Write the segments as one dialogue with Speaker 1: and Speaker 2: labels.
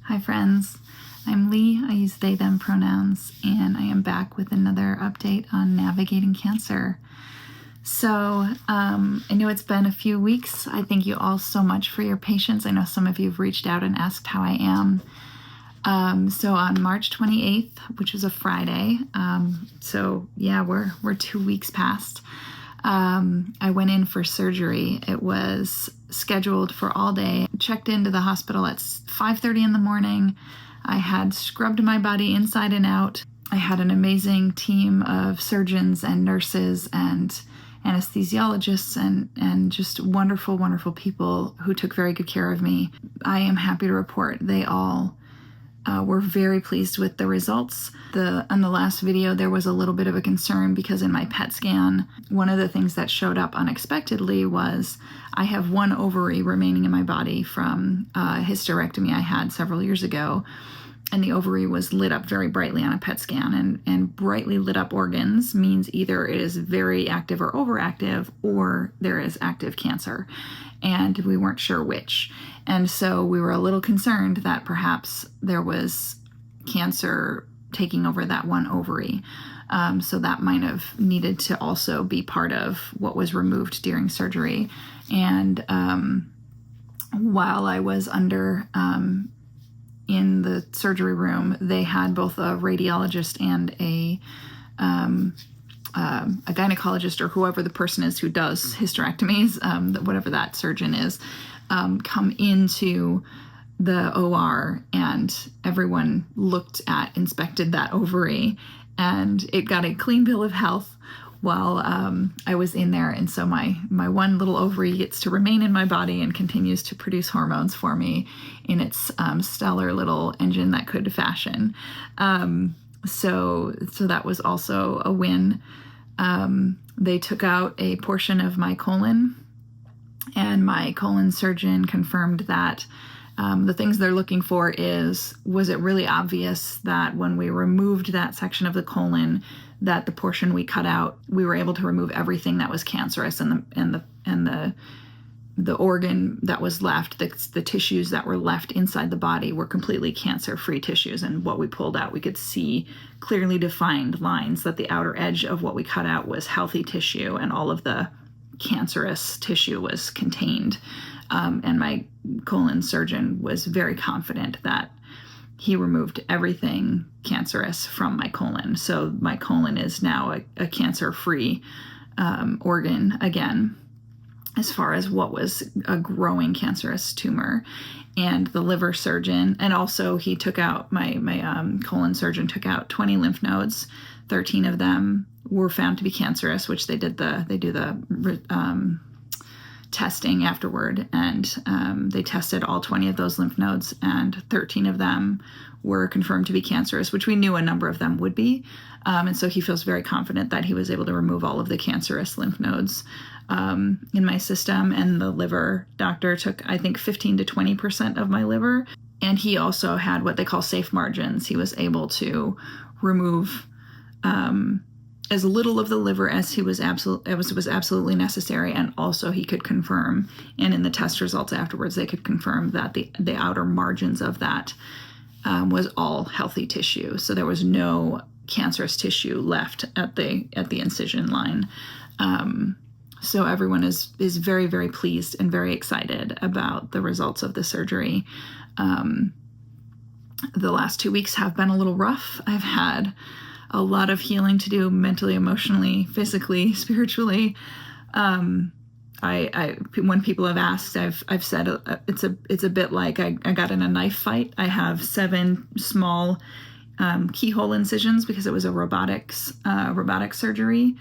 Speaker 1: Hi friends, I'm Lee, I use they, them pronouns, and I am back with another update on navigating cancer. So I know it's been a few weeks. I thank you all so much for your patience. I know some of you have reached out and asked how I am. So on March 28th, which was a Friday, we're 2 weeks past, I went in for surgery. It was scheduled for all day. Checked into the hospital at 5:30 in the morning. I had scrubbed my body inside and out. I had an amazing team of surgeons and nurses and anesthesiologists and just wonderful, wonderful people who took very good care of me. I am happy to report they all were very pleased with the results. On the last video, there was a little bit of a concern because in my PET scan, one of the things that showed up unexpectedly was I have one ovary remaining in my body from a hysterectomy I had several years ago. And the ovary was lit up very brightly on a PET scan. And brightly lit up organs means either it is very active or overactive, or there is active cancer. And we weren't sure which. And so we were a little concerned that perhaps there was cancer taking over that one ovary. So that might have needed to also be part of what was removed during surgery. And while I was in the surgery room, they had both a radiologist and a gynecologist, or whoever the person is who does hysterectomies, whatever that surgeon is, come into the OR, and everyone inspected that ovary, and it got a clean bill of health while I was in there. And so my one little ovary gets to remain in my body and continues to produce hormones for me in its stellar little engine that could fashion. So that was also a win. They took out a portion of my colon, and my colon surgeon confirmed that the things they're looking for was it really obvious that when we removed that section of the colon, that the portion we cut out, we were able to remove everything that was cancerous, and the organ that was left, the tissues that were left inside the body were completely cancer-free tissues. And what we pulled out, we could see clearly defined lines that the outer edge of what we cut out was healthy tissue, and all of the cancerous tissue was contained. And my colon surgeon was very confident that he removed everything cancerous from my colon. So my colon is now a cancer-free organ again, as far as what was a growing cancerous tumor. And the liver surgeon, and also he took out, my colon surgeon took out 20 lymph nodes. 13 of them were found to be cancerous, which they do the testing afterward, and they tested all 20 of those lymph nodes, and 13 of them were confirmed to be cancerous, which we knew a number of them would be. And so he feels very confident that he was able to remove all of the cancerous lymph nodes in my system. And the liver doctor took, I think, 15 to 20% of my liver. And he also had what they call safe margins. He was able to remove as little of the liver as was absolutely necessary. And also he could confirm, and in the test results afterwards, they could confirm that the outer margins of that was all healthy tissue. So there was no cancerous tissue left at the incision line. So everyone is very, very pleased and very excited about the results of the surgery. The last 2 weeks have been a little rough. I've had a lot of healing to do mentally, emotionally, physically, spiritually. When people have asked, I've said it's a bit like I got in a knife fight. I have 7 small keyhole incisions because it was a robotic surgery.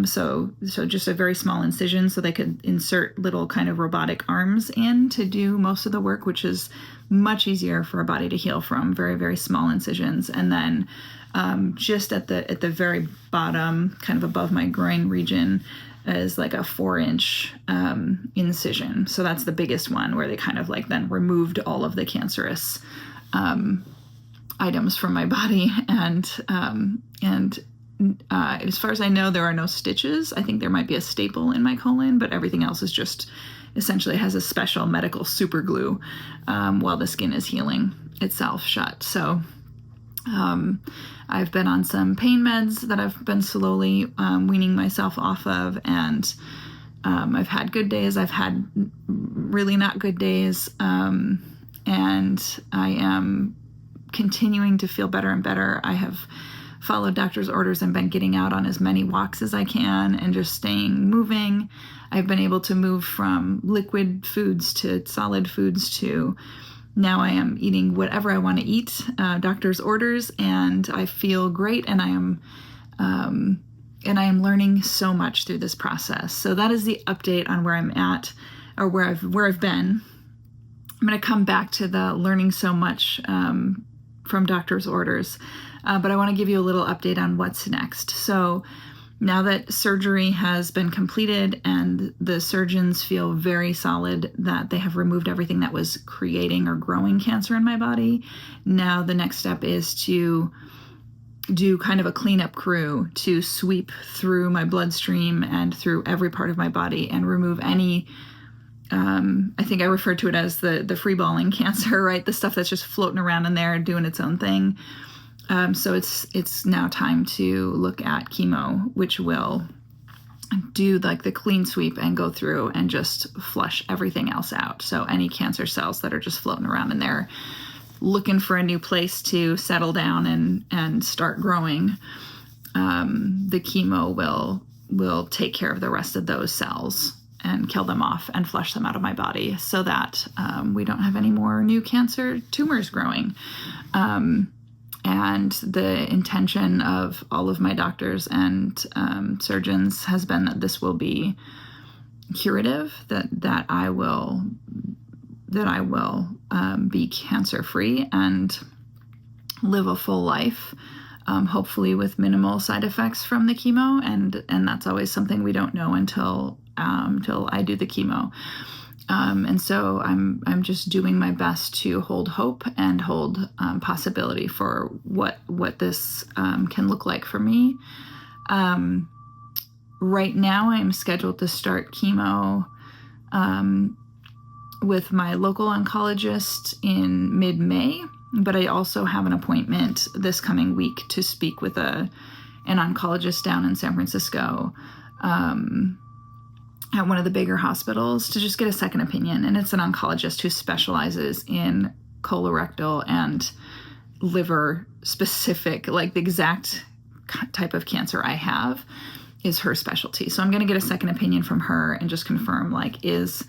Speaker 1: So just a very small incision, so they could insert little kind of robotic arms in to do most of the work, which is much easier for a body to heal from. Very, very small incisions. And then just at the very bottom, kind of above my groin region, is like a 4-inch incision. So that's the biggest one, where they kind of like then removed all of the cancerous items from my body and as far as I know, there are no stitches. I think there might be a staple in my colon, but everything else is just essentially has a special medical super glue while the skin is healing itself shut. So I've been on some pain meds that I've been slowly weaning myself off of, and I've had good days. I've had really not good days, and I am continuing to feel better and better. I have followed doctor's orders and been getting out on as many walks as I can and just staying moving. I've been able to move from liquid foods to solid foods to now I am eating whatever I want to eat, doctor's orders, and I feel great, and I am learning so much through this process. So that is the update on where I'm at, or where I've been. I'm going to come back to the learning so much from doctor's orders, but I want to give you a little update on what's next. So now that surgery has been completed and the surgeons feel very solid that they have removed everything that was creating or growing cancer in my body, now the next step is to do kind of a cleanup crew to sweep through my bloodstream and through every part of my body and remove any, I think I referred to it as the free-balling cancer, right? The stuff that's just floating around in there doing its own thing. So it's now time to look at chemo, which will do like the clean sweep and go through and just flush everything else out. So any cancer cells that are just floating around in there, looking for a new place to settle down and start growing, the chemo will take care of the rest of those cells and kill them off and flush them out of my body so that we don't have any more new cancer tumors growing. And the intention of all of my doctors and surgeons has been that this will be curative, that I will be cancer-free and live a full life, hopefully with minimal side effects from the chemo. And that's always something we don't know until I do the chemo. And so I'm just doing my best to hold hope and hold possibility for what this can look like for me. Right now, I'm scheduled to start chemo with my local oncologist in mid-May, but I also have an appointment this coming week to speak with an oncologist down in San Francisco at one of the bigger hospitals to just get a second opinion. And it's an oncologist who specializes in colorectal and liver specific, like the exact type of cancer I have is her specialty. So I'm going to get a second opinion from her and just confirm, like, is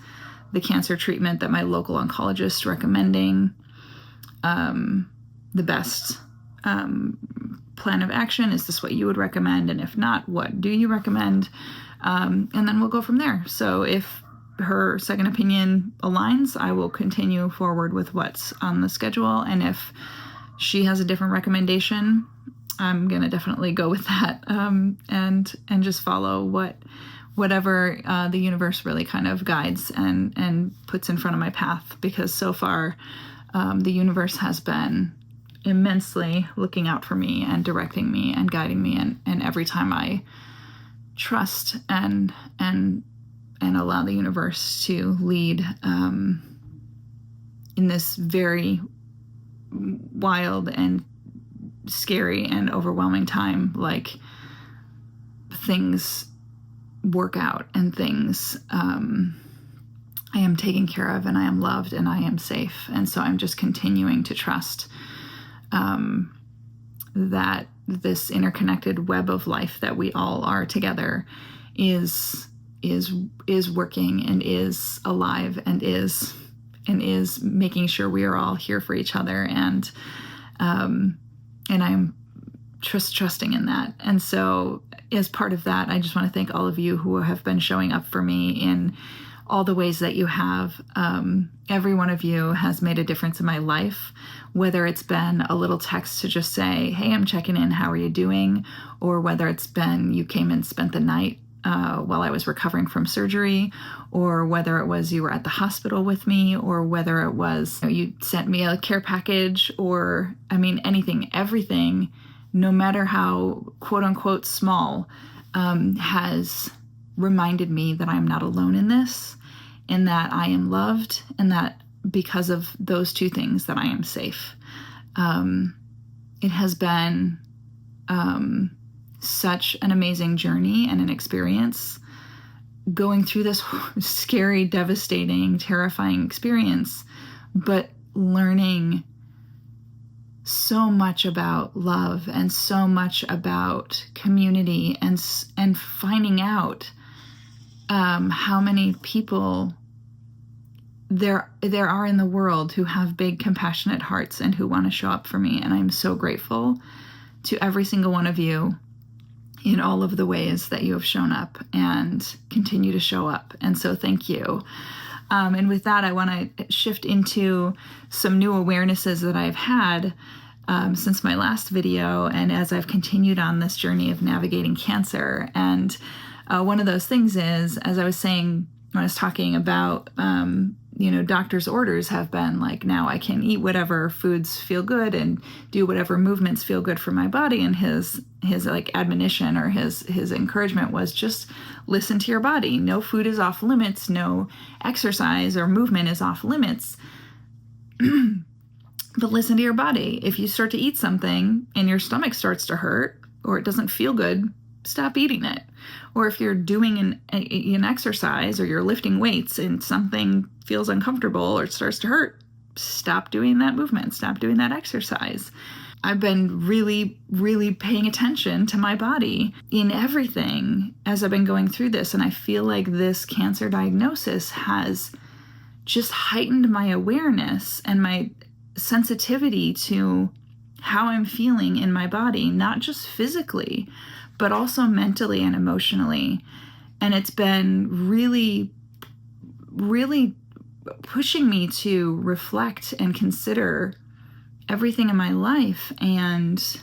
Speaker 1: the cancer treatment that my local oncologist recommending the best plan of action? Is this what you would recommend? And if not, what do you recommend? And then we'll go from there. So if her second opinion aligns, I will continue forward with what's on the schedule. And if she has a different recommendation, I'm going to definitely go with that and just follow whatever the universe really kind of guides and puts in front of my path. Because so far, the universe has been immensely looking out for me and directing me and guiding me. And every time I trust and allow the universe to lead in this very wild and scary and overwhelming time, like, things work out and things I am taken care of and I am loved and I am safe. And so I'm just continuing to trust that this interconnected web of life that we all are together is working and is alive and is making sure we are all here for each other. And I'm trusting in that. And so as part of that, I just want to thank all of you who have been showing up for me in all the ways that you have. Every one of you has made a difference in my life, whether it's been a little text to just say, hey, I'm checking in, how are you doing? Or whether it's been you came and spent the night while I was recovering from surgery, or whether it was you were at the hospital with me, or whether it was you sent me a care package, or anything, everything no matter how quote unquote small, has reminded me that I'm not alone in this, and that I am loved, and that because of those two things that I am safe. It has been such an amazing journey and an experience going through this scary, devastating, terrifying experience, but learning so much about love and so much about community, and finding out how many people there are in the world who have big, compassionate hearts and who want to show up for me. And I'm so grateful to every single one of you in all of the ways that you have shown up and continue to show up. And so thank you. And with that, I want to shift into some new awarenesses that I've had since my last video, and as I've continued on this journey of navigating cancer. And one of those things is, as I was saying when I was talking about, doctor's orders have been like, now I can eat whatever foods feel good and do whatever movements feel good for my body. And his like admonition, or his encouragement was, just listen to your body. No food is off limits. No exercise or movement is off limits. But listen to your body. If you start to eat something and your stomach starts to hurt, or it doesn't feel good, stop eating it. Or if you're doing an exercise, or you're lifting weights and something feels uncomfortable or it starts to hurt, stop doing that movement, stop doing that exercise. I've been really, really paying attention to my body in everything as I've been going through this. And I feel like this cancer diagnosis has just heightened my awareness and my sensitivity to how I'm feeling in my body, not just physically, but also mentally and emotionally. And it's been really, really pushing me to reflect and consider everything in my life, and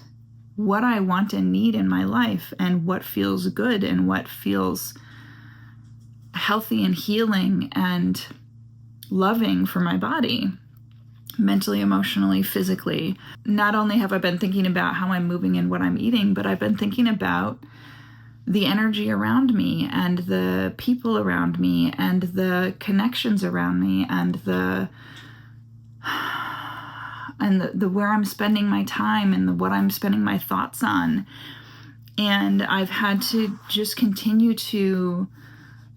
Speaker 1: what I want and need in my life, and what feels good and what feels healthy and healing and loving for my body, mentally, emotionally, physically. Not only have I been thinking about how I'm moving and what I'm eating, but I've been thinking about the energy around me, and the people around me, and the connections around me, and the where I'm spending my time, and what I'm spending my thoughts on. And I've had to just continue to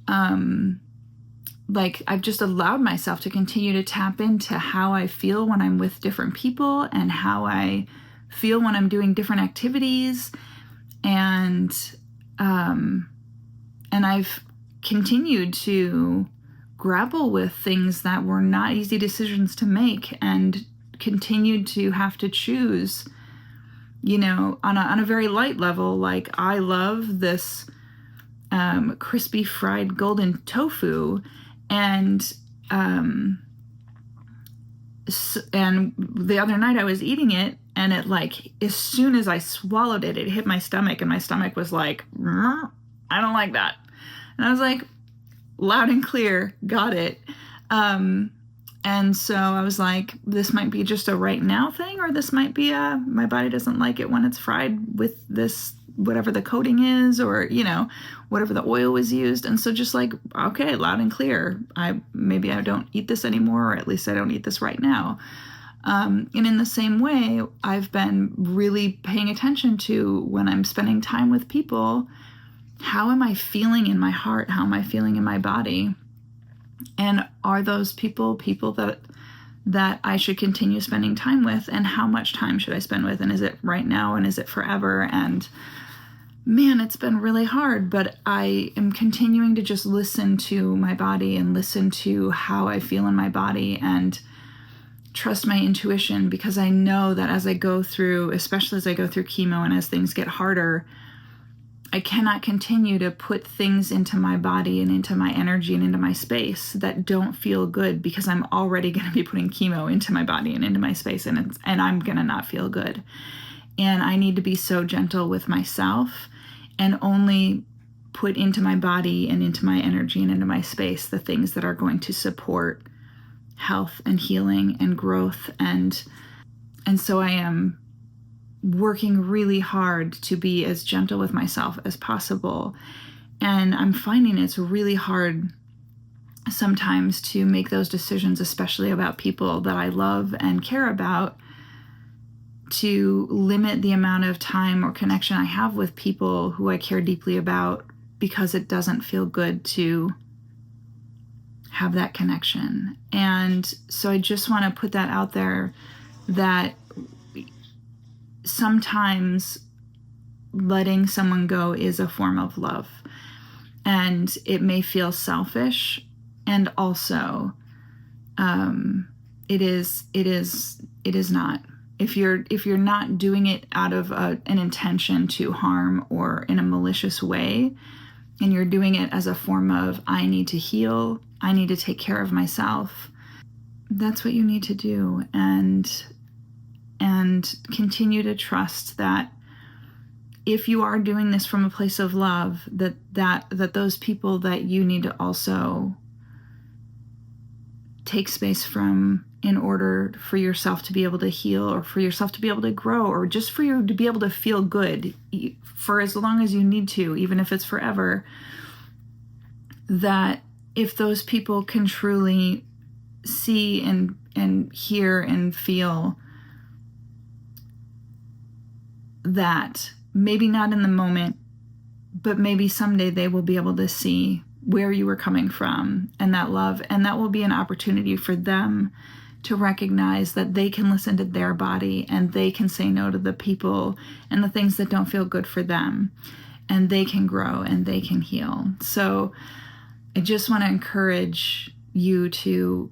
Speaker 1: I've just allowed myself to continue to tap into how I feel when I'm with different people, and how I feel when I'm doing different activities. And I've continued to grapple with things that were not easy decisions to make, and continued to have to choose, on a very light level. Like, I love this crispy fried golden tofu, and the other night I was eating it, and it, like, as soon as I swallowed it, it hit my stomach, and my stomach was like, I don't like that. And I was like, loud and clear, got it. And so I was like, this might be just a right now thing, or this might be my body doesn't like it when it's fried with this, whatever the coating is, or, whatever the oil was used. And so just like, okay, loud and clear, maybe I don't eat this anymore, or at least I don't eat this right now. And in the same way, I've been really paying attention to, when I'm spending time with people, how am I feeling in my heart? How am I feeling in my body? And are those people that I should continue spending time with? And how much time should I spend with? And is it right now? And is it forever? And man, it's been really hard, but I am continuing to just listen to my body, and listen to how I feel in my body, and trust my intuition, because I know that as I go through, especially as I go through chemo and as things get harder, I cannot continue to put things into my body and into my energy and into my space that don't feel good, because I'm already going to be putting chemo into my body and into my space, and I'm going to not feel good. And I need to be so gentle with myself, and only put into my body and into my energy and into my space the things that are going to support health and healing and growth. And so I am working really hard to be as gentle with myself as possible. And I'm finding it's really hard sometimes to make those decisions, especially about people that I love and care about, to limit the amount of time or connection I have with people who I care deeply about, because it doesn't feel good to have that connection. And so I just want to put that out there, that sometimes letting someone go is a form of love, and it may feel selfish, and also it is not. If you're not doing it out of an intention to harm or in a malicious way, and you're doing it as a form of, I need to heal, I need to take care of myself, that's what you need to do. And continue to trust that if you are doing this from a place of love, that those people that you need to also take space from, in order for yourself to be able to heal, or for yourself to be able to grow, or just for you to be able to feel good for as long as you need to, even if it's forever, that if those people can truly see and hear and feel that, maybe not in the moment, but maybe someday they will be able to see where you were coming from, and that love, and that will be an opportunity for them to recognize that they can listen to their body, and they can say no to the people and the things that don't feel good for them, and they can grow and they can heal. So I just want to encourage you to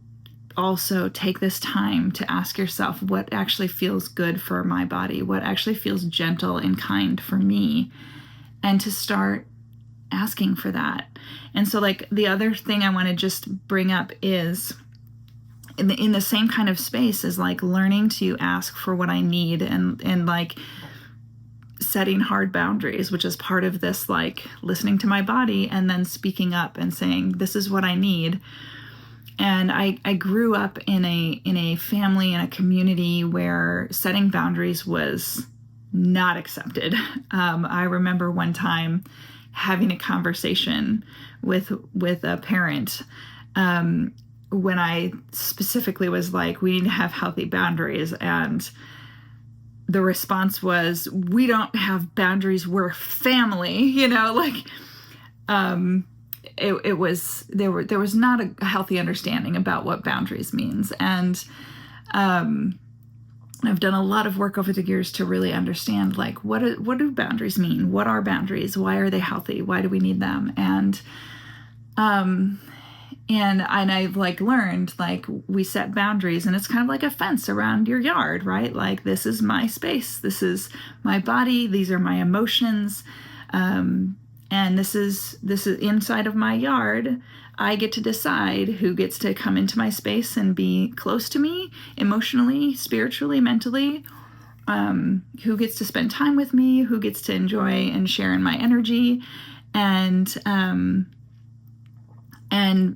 Speaker 1: also take this time to ask yourself, what actually feels good for my body? What actually feels gentle and kind for me? And to start asking for that. And so, like, the other thing I want to just bring up is in the same kind of space is like learning to ask for what I need, and like setting hard boundaries, which is part of this, like listening to my body and then speaking up and saying, this is what I need. And I grew up in a family, in a community where setting boundaries was not accepted. I remember one time having a conversation with a parent when I specifically was like, we need to have healthy boundaries. And the response was, we don't have boundaries, we're family, like, there was not a healthy understanding about what boundaries means. And I've done a lot of work over the years to really understand, like, what do boundaries mean? What are boundaries? Why are they healthy? Why do we need them? And I've like learned, like, we set boundaries, and it's kind of like a fence around your yard, right? Like, this is my space, this is my body, these are my emotions, and this is inside of my yard. I get to decide who gets to come into my space and be close to me emotionally, spiritually, mentally, who gets to spend time with me, who gets to enjoy and share in my energy. And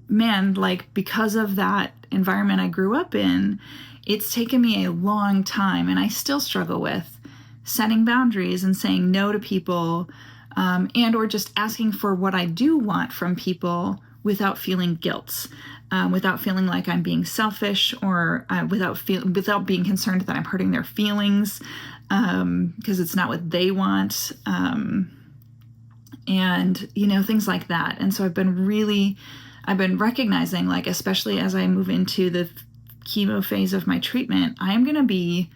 Speaker 1: man, like, because of that environment I grew up in, it's taken me a long time, and I still struggle with setting boundaries and saying no to people, and or just asking for what I do want from people without feeling guilt, without feeling like I'm being selfish, or without being concerned that I'm hurting their feelings, because it's not what they want, and things like that. And so I've been recognizing, like, especially as I move into the chemo phase of my treatment, I am going to be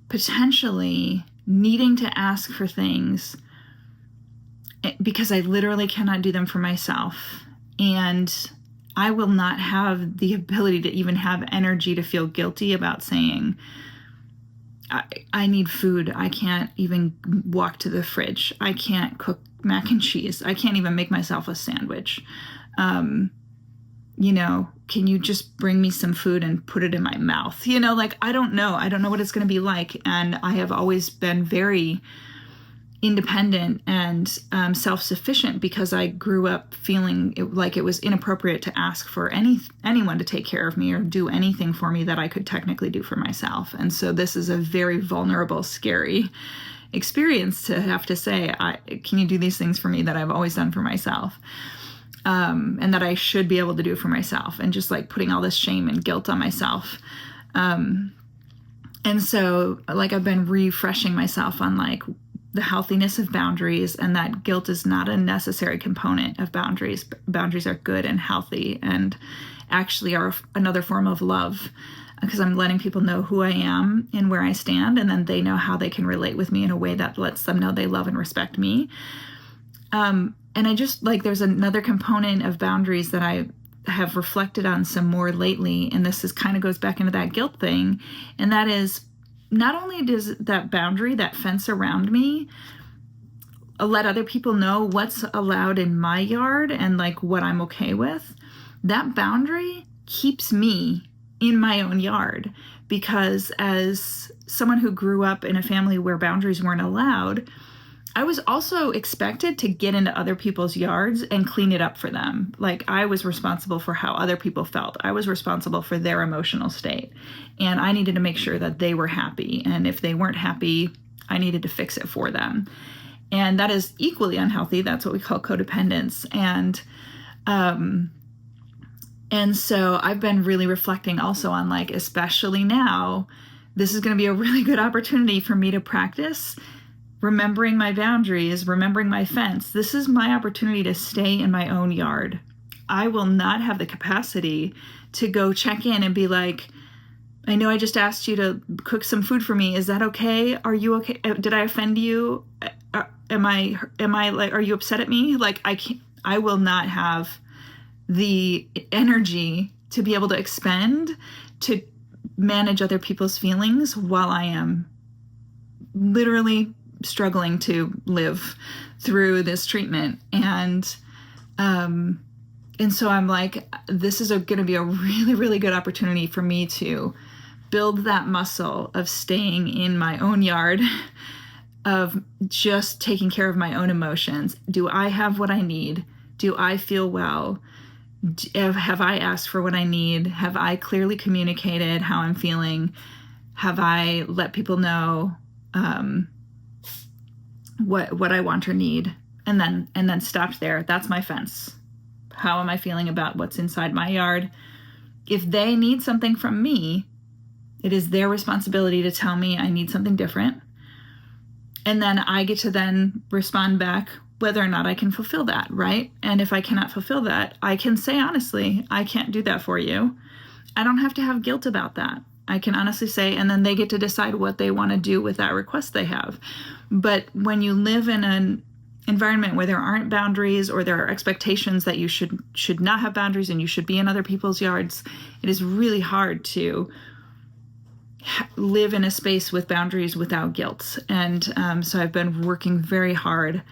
Speaker 1: potentially needing to ask for things because I literally cannot do them for myself. And I will not have the ability to even have energy to feel guilty about saying, I need food. I can't even walk to the fridge. I can't cook mac and cheese. I can't even make myself a sandwich. Can you just bring me some food and put it in my mouth? Like, I don't know what it's going to be like. And I have always been very independent and self-sufficient because I grew up feeling like it was inappropriate to ask for anyone to take care of me or do anything for me that I could technically do for myself. And so this is a very vulnerable, scary experience to have to say, can you do these things for me that I've always done for myself? And that I should be able to do for myself, and just like putting all this shame and guilt on myself. And so like I've been refreshing myself on like the healthiness of boundaries, and that guilt is not a necessary component of boundaries. Boundaries are good and healthy and actually are another form of love, because I'm letting people know who I am and where I stand, and then they know how they can relate with me in a way that lets them know they love and respect me. And I just like, there's another component of boundaries that I have reflected on some more lately, and this is kind of goes back into that guilt thing, and that is, not only does that boundary, that fence around me, let other people know what's allowed in my yard and like what I'm okay with, that boundary keeps me in my own yard. Because as someone who grew up in a family where boundaries weren't allowed, I was also expected to get into other people's yards and clean it up for them. Like I was responsible for how other people felt. I was responsible for their emotional state. And I needed to make sure that they were happy. And if they weren't happy, I needed to fix it for them. And that is equally unhealthy. That's what we call codependence. And so I've been really reflecting also on like, especially now, this is going to be a really good opportunity for me to practice remembering my boundaries, remembering my fence. This is my opportunity to stay in my own yard. I will not have the capacity to go check in and be like, I know I just asked you to cook some food for me. Is that okay? Are you okay? Did I offend you? Am I like, are you upset at me? Like I will not have the energy to be able to expend to manage other people's feelings while I am literally struggling to live through this treatment. And so I'm like, this is going to be a really, really good opportunity for me to build that muscle of staying in my own yard, of just taking care of my own emotions. Do I have what I need? Do I feel well? Have I asked for what I need? Have I clearly communicated how I'm feeling? Have I let people know what I want or need, and then stopped there? That's my fence. How am I feeling about what's inside my yard? If they need something from me, it is their responsibility to tell me I need something different. And then I get to then respond back whether or not I can fulfill that, right? And if I cannot fulfill that, I can say honestly, I can't do that for you. I don't have to have guilt about that. I can honestly say, and then they get to decide what they want to do with that request they have. But when you live in an environment where there aren't boundaries, or there are expectations that you should not have boundaries and you should be in other people's yards, it is really hard to live in a space with boundaries without guilt. And so I've been working very hard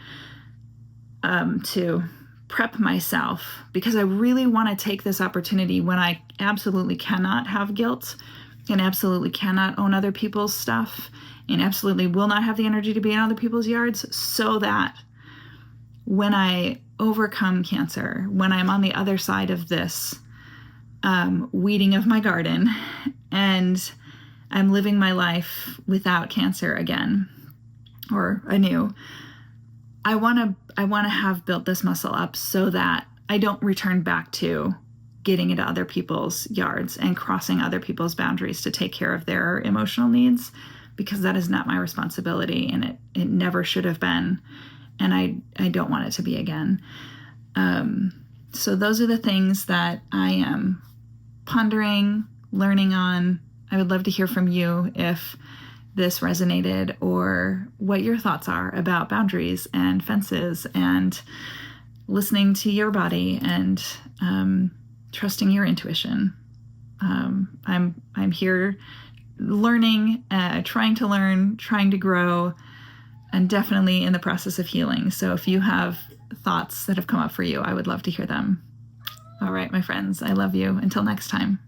Speaker 1: to prep myself, because I really want to take this opportunity when I absolutely cannot have guilt and absolutely cannot own other people's stuff and absolutely will not have the energy to be in other people's yards, so that when I overcome cancer, when I'm on the other side of this weeding of my garden and I'm living my life without cancer again or anew, I want to have built this muscle up so that I don't return back to getting into other people's yards and crossing other people's boundaries to take care of their emotional needs, because that is not my responsibility, and it never should have been, and I don't want it to be again. So those are the things that I am pondering, learning on. I would love to hear from you if this resonated, or what your thoughts are about boundaries and fences and listening to your body and trusting your intuition. I'm here learning, trying to learn, trying to grow, and definitely in the process of healing. So if you have thoughts that have come up for you, I would love to hear them. All right, my friends, I love you. Until next time.